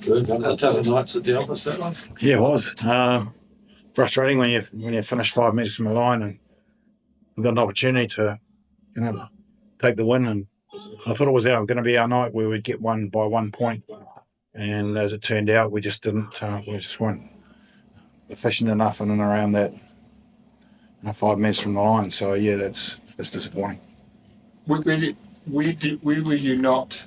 Good. One of the tougher nights at the office, that one. Yeah, it was. Frustrating when you finish 5 metres from the line and we've got an opportunity to, take the win. And I thought it was going to be our night where we'd get one by 1 point. And as it turned out, we just didn't. We just weren't efficient enough in and around that 5 metres from the line. So, yeah, that's disappointing. Where were you not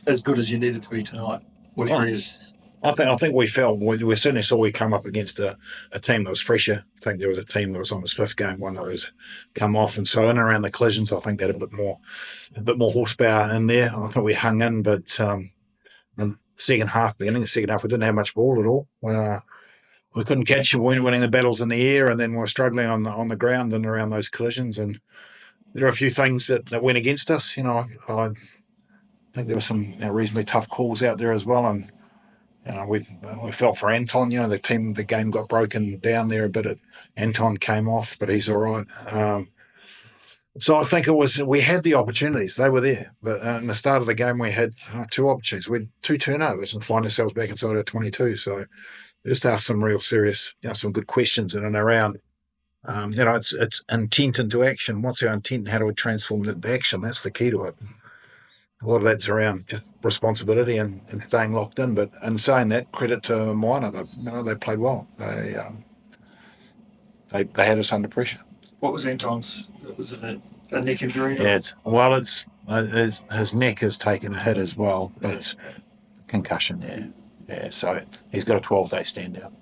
as good as you needed to be tonight? What areas? I think we felt we certainly saw we come up against a team that was fresher. I think there was a team that was on its fifth game, one that was come off, and so in and around the collisions, I think they had a bit more horsepower in there. I think we hung in, but beginning of the second half, we didn't have much ball at all. We couldn't catch. We weren't winning the battles in the air, and then we were struggling on the ground and around those collisions. And there are a few things that went against us. I think there were some reasonably tough calls out there as well, and we felt for Anton. The game got broken down there a bit. Anton came off, but he's all right. So I think we had the opportunities. They were there. But in the start of the game, we had 2 opportunities. We had 2 turnovers and find ourselves back inside our 22. So just ask some real serious, some good questions in and around. It's intent into action. What's our intent and how do we transform it into action? That's the key to it. A lot of that's around just responsibility and staying locked in. But in saying that, credit to Moana. They played well. They had us under pressure. What was Anton's? Was it a neck injury? Yeah, his neck has taken a hit as well, but it's concussion. Yeah. So he's got a 12-day stand out.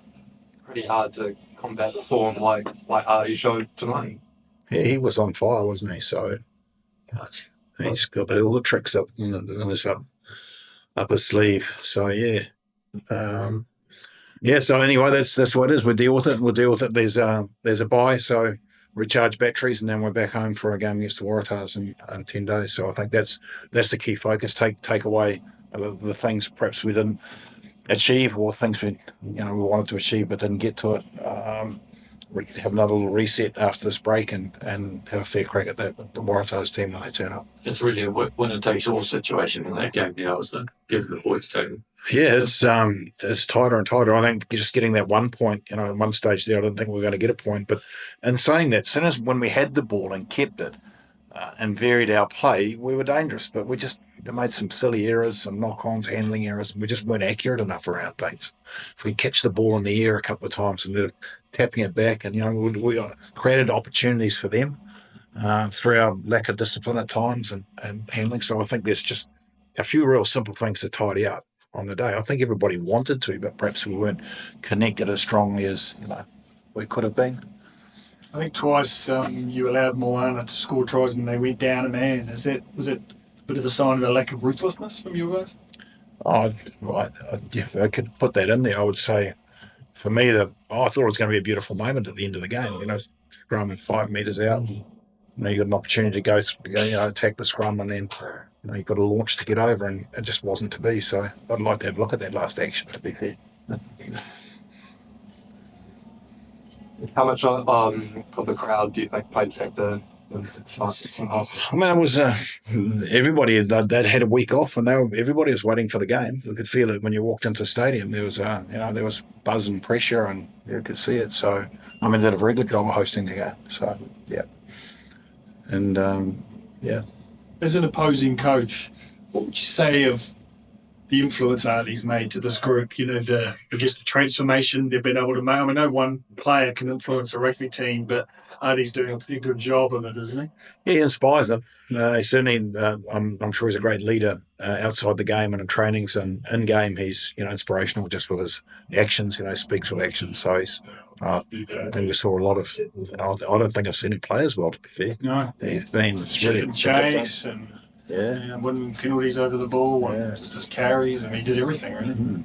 Pretty hard to combat the form like Artie showed tonight. Yeah, he was on fire, wasn't he? So he's got all the tricks up his sleeve. So yeah. So anyway, that's what it is. We'll deal with it. There's a bye, so recharge batteries, and then we're back home for a game against the Waratahs in 10 days. So I think that's the key focus. Take away the things perhaps we didn't achieve, or things we wanted to achieve but didn't get to it. Have another little reset after this break and have a fair crack at the Waratahs team when they turn up. It's really a winner-takes-all situation in that game now, isn't it? Given the points taken. Yeah, it's tighter and tighter. I think just getting that 1 point, at one stage there, I didn't think we were going to get a point. But in saying that, as soon as when we had the ball and kept it and varied our play, we were dangerous. But we just made some silly errors, some knock-ons, handling errors, and we just weren't accurate enough around things. If we catch the ball in the air a couple of times and they're tapping it back, and we created opportunities for them through our lack of discipline at times and handling. So I think there's just a few real simple things to tidy up on the day. I think everybody wanted to, but perhaps we weren't connected as strongly as we could have been. I think twice you allowed Moana to score tries and they went down a man. Was it a bit of a sign of a lack of ruthlessness from you guys? Oh, right. If I could put that in there, I would say for me, I thought it was going to be a beautiful moment at the end of the game. Scrum 5 metres out. You got an opportunity to go attack the scrum, and then you got a launch to get over, and it just wasn't to be. So I'd like to have a look at that last action, to be fair. How much of the crowd do you think played factor? I mean, it was everybody. They'd had a week off, and everybody was waiting for the game. You could feel it when you walked into the stadium. There was, there was buzz and pressure, and you could see it. So, I mean, they did a very good job of hosting the game. So, yeah, and As an opposing coach, what would you say of the influence Artie's made to this group? The transformation they've been able to make. I mean, no one player can influence a rugby team, but Artie's doing a pretty good job of it, isn't he? He inspires them. He certainly, I'm sure he's a great leader outside the game and in trainings, and in game he's inspirational just with his actions. Speaks with actions. So he's. I think we saw a lot of. I don't think I've seen him play as well, to be fair. No, he's been really chase and winning penalties over the ball and just his carries, and he did everything really. Mm-hmm.